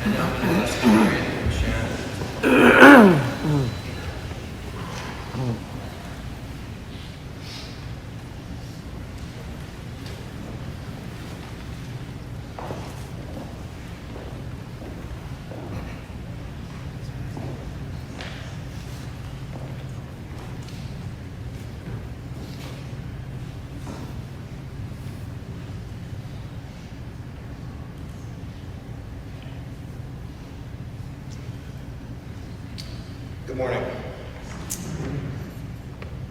Brien and Shannon. Good morning.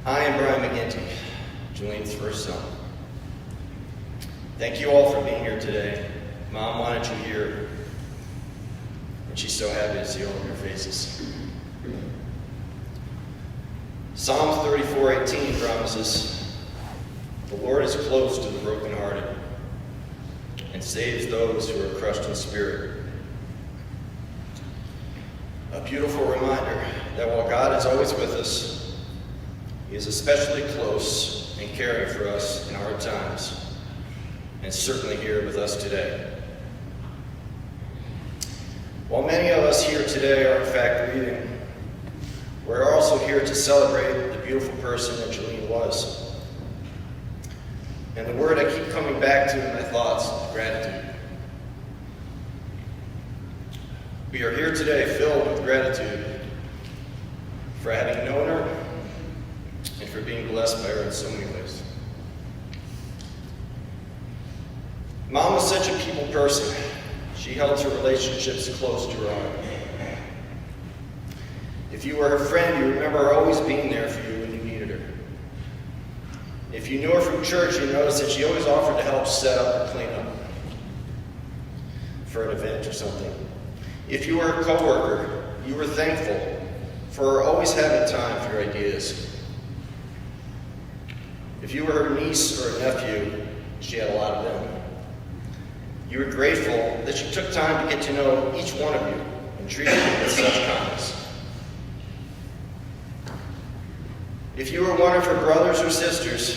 I am Brien and Shannon, Juleen's first son. Thank you all for being here today. Mom wanted you here, and she's so happy to see all of your faces. Psalm 34:18 promises, "The Lord is close to the brokenhearted and saves those who are crushed in spirit." A beautiful reminder that while God is always with us, He is especially close and caring for us in hard times, and certainly here with us today. While many of us here today are in fact grieving, we're also here to celebrate the beautiful person that Juleen was. And the word I keep coming back to in my thoughts is gratitude. We are here today filled with gratitude for having known her and for being blessed by her in so many ways. Mom was such a people person. She held her relationships close to her heart. If you were her friend, you remember her always being there for you when you needed her. If you knew her from church, you noticed that she always offered to help set up or clean up for an event or something. If you were a coworker, you were thankful for her always having time for your ideas. If you were her niece or a nephew, she had a lot of them. You were grateful that she took time to get to know each one of you and treated you with such kindness. If you were one of her brothers or sisters,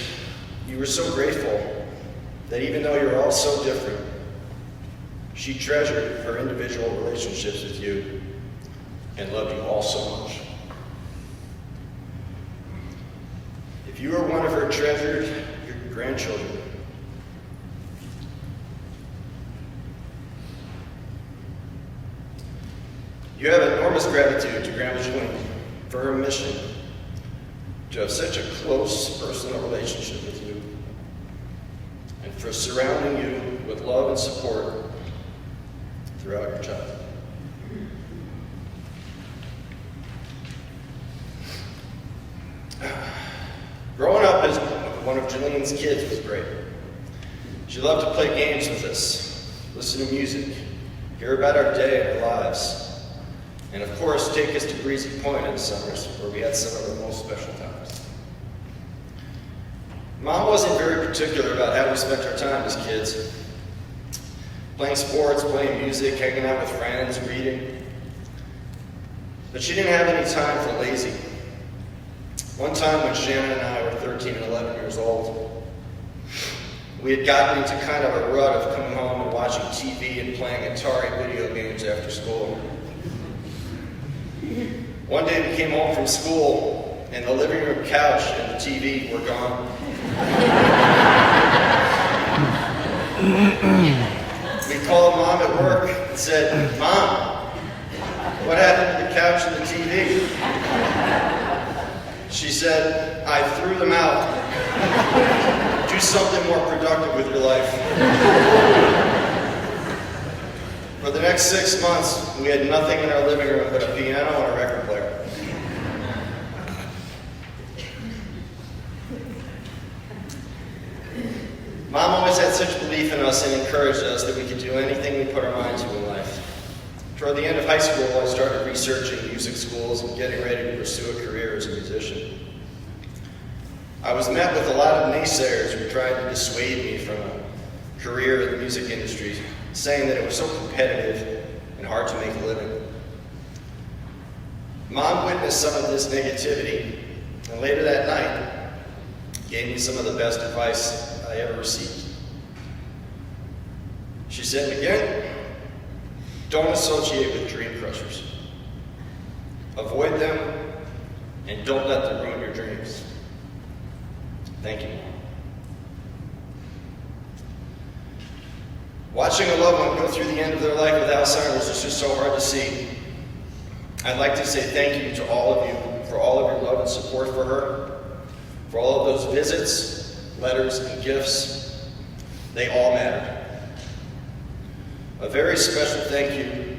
you were so grateful that even though you're all so different, she treasured her individual relationships with you and loved you all so much. If you were one of her treasured grandchildren, you have enormous gratitude to Grandma Juleen for her mission to have such a close personal relationship with you and for surrounding you with love and support throughout your childhood. Growing up as one of Juleen's kids was great. She loved to play games with us, listen to music, hear about our day and our lives, and of course take us to Breezy Point in the summers where we had some of the most special times. Mom wasn't very particular about how we spent our time as kids. Playing sports, playing music, hanging out with friends, reading. But she didn't have any time for lazy. One time when Shannon and I were 13 and 11 years old, we had gotten into kind of a rut of coming home and watching TV and playing Atari video games after school. One day we came home from school and the living room couch and the TV were gone. We called Mom at work and said, "Mom, what happened to the couch and the TV?" She said, "I threw them out. Do something more productive with your life." For the next 6 months, we had nothing in our living room but a piano and a record player. Mom always had such belief in us and encouraged us that we could do anything we put our mind to in life. Toward the end of high school, I started researching music schools and getting ready to pursue a career as a musician. I was met with a lot of naysayers who tried to dissuade me from a career in the music industry, saying that it was so competitive and hard to make a living. Mom witnessed some of this negativity, and later that night, gave me some of the best advice I ever received. She said, "McGinn, Don't associate with dream crushers. Avoid them, and don't let them ruin your dreams. Thank you, Mom. Watching a loved one go through the end of their life with Alzheimer's is just so hard to see. I'd like to say thank you to all of you for all of your love and support for her, for all of those visits, letters, and gifts. They all mattered. A very special thank you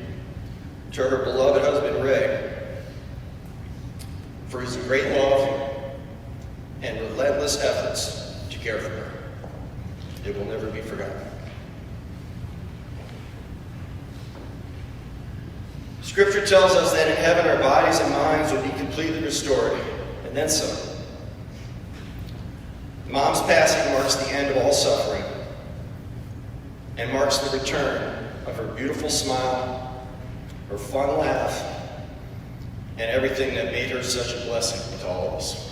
to her beloved husband, Ray, for his great love and relentless efforts to care for her. It will never be forgotten. Scripture tells us that in heaven our bodies and minds will be completely restored, and then some. Mom's passing marks the end of all suffering and marks the return of her beautiful smile, her fun laugh, and everything that made her such a blessing to all of us.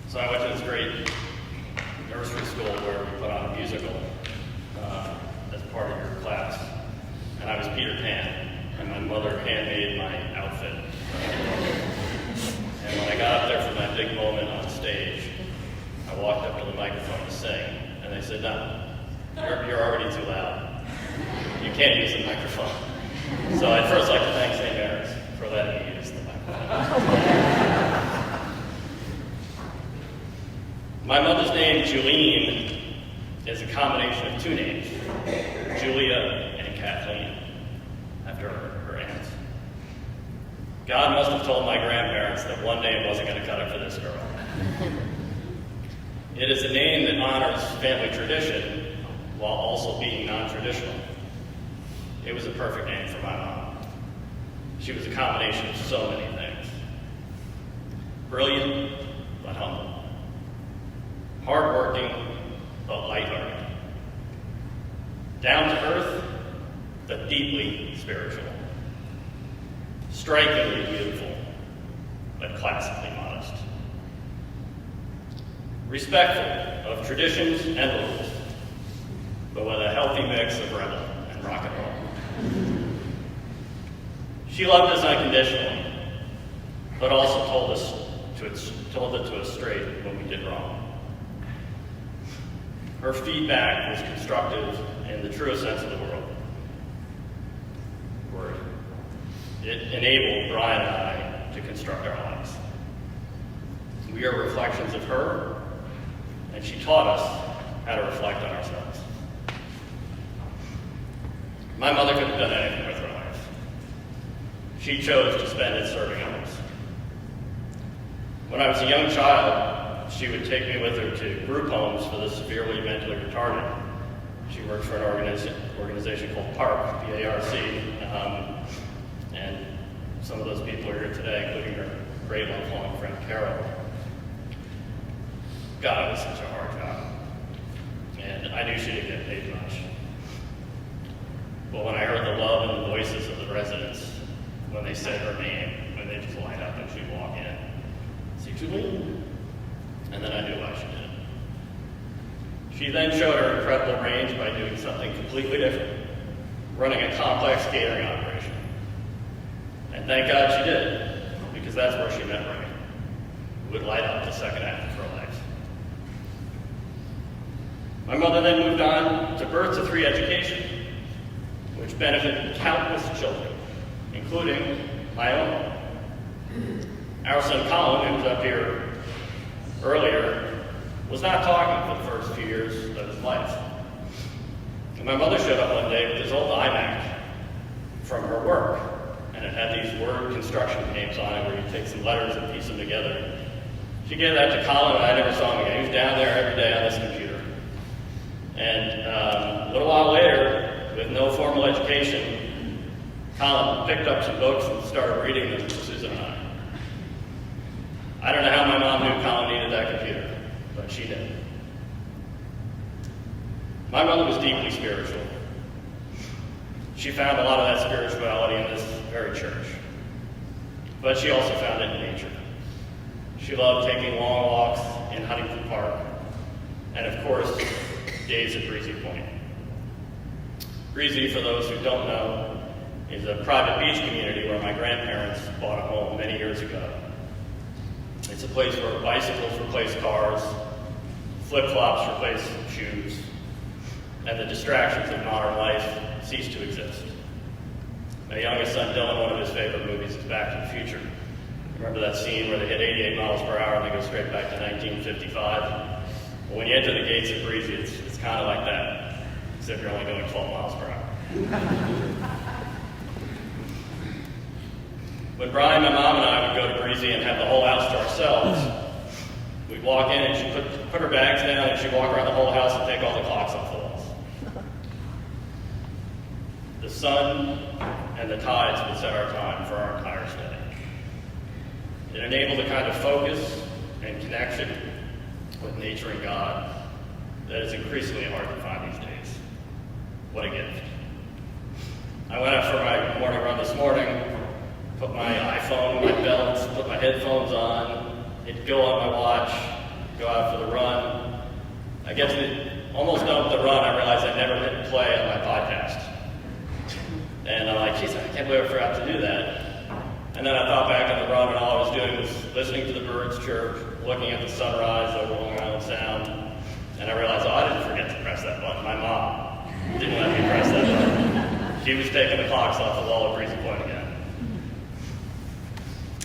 So I went to this great nursery school where we put on a musical as part of your class. And I was Peter Pan, and my mother handmade my outfit. And when I got up there for that big moment on stage, I walked up to the microphone to sing, and they said, "No, you're already too loud. You can't use the microphone." So I'd first like to thank St. Mary's for letting me use the microphone. My mother's name, Juleen, is a combination of two names, Julia and Kathleen, after her aunts. God must have told my grandparents that one day it wasn't going to cut it for this girl. It is a name that honors family tradition while also being non-traditional. It was a perfect name for my mom. She was a combination of so many things. Brilliant, but humble. Hardworking, but lighthearted. Down to earth, but deeply spiritual. Strikingly beautiful, but classically modest. Respectful of traditions and rules, but with a healthy mix of rebel and rock and roll. She loved us unconditionally, but also told it to us straight when we did wrong. Her feedback was constructive in the truest sense of the word. It enabled Brien and I to construct our lives. We are reflections of her, and she taught us how to reflect on ourselves. My mother could have done anything with her life. She chose to spend it serving others. When I was a young child, she would take me with her to group homes for the severely mentally retarded. She worked for an organization called PARC, P-A-R-C, and some of those people are here today, including her great lifelong friend, Carol. God, it was such a hard job. And I knew she didn't get paid much. But when I heard the love and the voices of the residents, when they said her name, when they just light up and she'd walk in, see Juleen? And then I knew why she did it. She then showed her incredible range by doing something completely different, running a complex catering operation. And thank God she did, because that's where she met Ray, who would light up the second half of her life. My mother then moved on to birth to 3 education, which benefited countless children, including my own. Our son Colin, who was up here earlier, was not talking for the first few years of his life. And my mother showed up one day with this old iMac from her work, and it had these word construction games on it where you take some letters and piece them together. She gave that to Colin, and I never saw him again. He was down there every day on this computer. And a little while later, with no formal education, Colin picked up some books and started reading them to Susan and I. I don't know how my mom knew Colin needed that computer, but she did. My mother was deeply spiritual. She found a lot of that spirituality in this very church. but she also found it in nature. She loved taking long walks in Huntington Park, and of course, days at Breezy Point. Breezy, for those who don't know, is a private beach community where my grandparents bought a home many years ago. It's a place where bicycles replace cars, flip-flops replace shoes, and the distractions of modern life cease to exist. My youngest son, Dylan, one of his favorite movies is Back to the Future. Remember that scene where they hit 88 miles per hour and they go straight back to 1955? Well, when you enter the gates at Breezy, it's kind of like that, except you're only going 12 miles per hour. When Brien, my mom, and I would go to Breezy and have the whole house to ourselves, we'd walk in and she'd put her bags down and she'd walk around the whole house and take all the clocks off the walls. The sun and the tides would set our time for our entire stay. It enabled a kind of focus and connection with nature and God that is increasingly hard to find these days. What a gift. I went out for my morning run this morning, put my iPhone in my belt, put my headphones on, it'd go on my watch, go out for the run. I get to almost done with the run, I realized I never hit play on my podcast. And I'm like, geez, I can't believe I forgot to do that. And then I thought back on the run, and all I was doing was listening to the birds chirp, looking at the sunrise over Long Island Sound, and I realized, oh, I didn't forget to press that button. My mom didn't let me press that button. She was taking the clocks off the wall at Breezy Point again.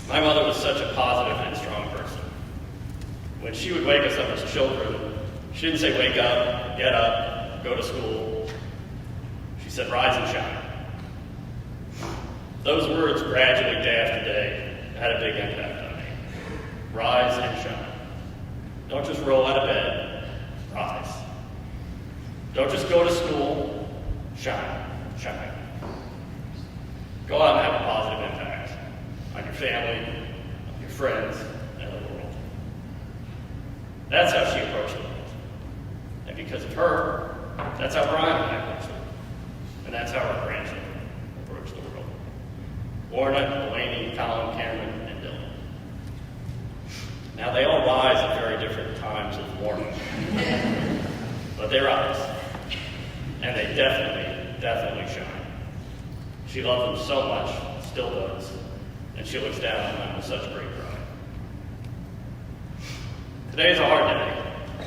My mother was such a positive and strong person. When she would wake us up as children, she didn't say, wake up, get up, go to school. She said, rise and shine. Those words gradually, day after day, had a big impact on me. Rise and shine. Don't just roll out of bed, rise. Don't just go to school, shine, shine. Go out and have a positive impact on your family, on your friends, and the world. That's how she approached the world. And because of her, that's how Brien and I approach the world. And that's how our grandchildren approach the world. Lorna, Delaney, Colin, Cameron, and Dylan. Now, they all rise at very different times of the morning. But they rise. And they definitely shine. She loved them so much, still does. And she looks down on them with such great pride. Today is a hard day,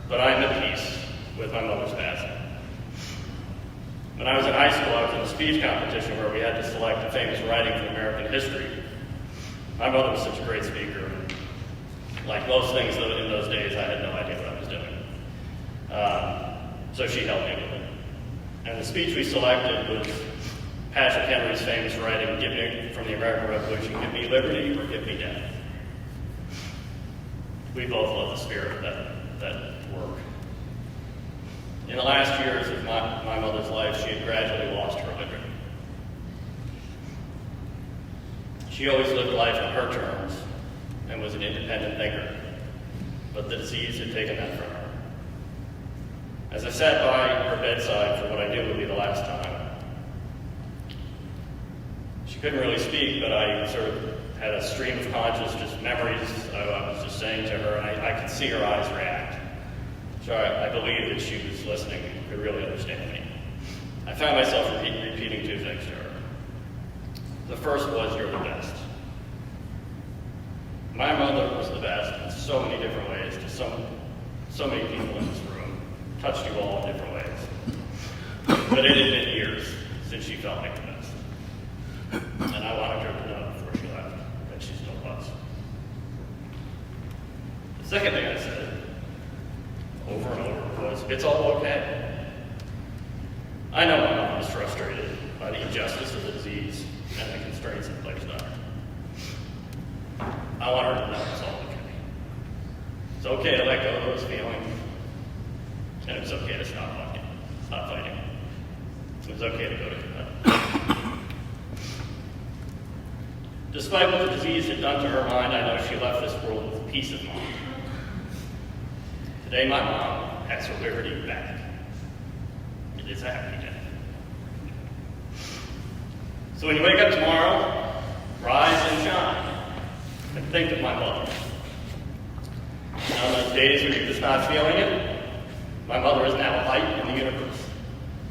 but I am at peace with my mother's passing. When I was in high school, I was in a speech competition where we had to select a famous writing from American history. My mother was such a great speaker. Like most things in those days, I had no idea what I was doing. So she helped me with it. And the speech we selected was Patrick Henry's famous writing, "Give me, from the American Revolution, give me liberty or give me death." We both love the spirit of that work. In the last years of my mother's life, she had gradually lost her liberty. She always lived life on her terms and was an independent thinker, but the disease had taken that from her. As I sat by her bedside for what I knew would be the last time, she couldn't really speak, but I sort of had a stream of conscious, just memories I was just saying to her, and I could see her eyes react. So I believed that she was listening and could really understand me. I found myself repeating two things to her. The first was, you're the best. My mother was the best in so many different ways to so many people in this room. Touched you all in different ways. But it had been years since she felt like the best. And I wanted her to know before she left that she still was. The second thing I said, over and over, was, it's all okay. I know my mom is frustrated by the injustice of the disease and the constraints it placed on her. I want her to know it's all okay. It's okay to let go of those feelings, and it's okay to stop fighting. It's okay to go to God. Despite what the disease had done to her mind, I know she left this world with peace of mind. Today, my mom has her liberty back. It is a happy day. So when you wake up tomorrow, rise and shine. think of my mother. And on those days when you're just not feeling it, my mother is now a light in the universe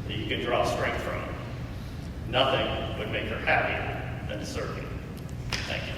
that you can draw strength from. Nothing would make her happier than to serve you. Thank you.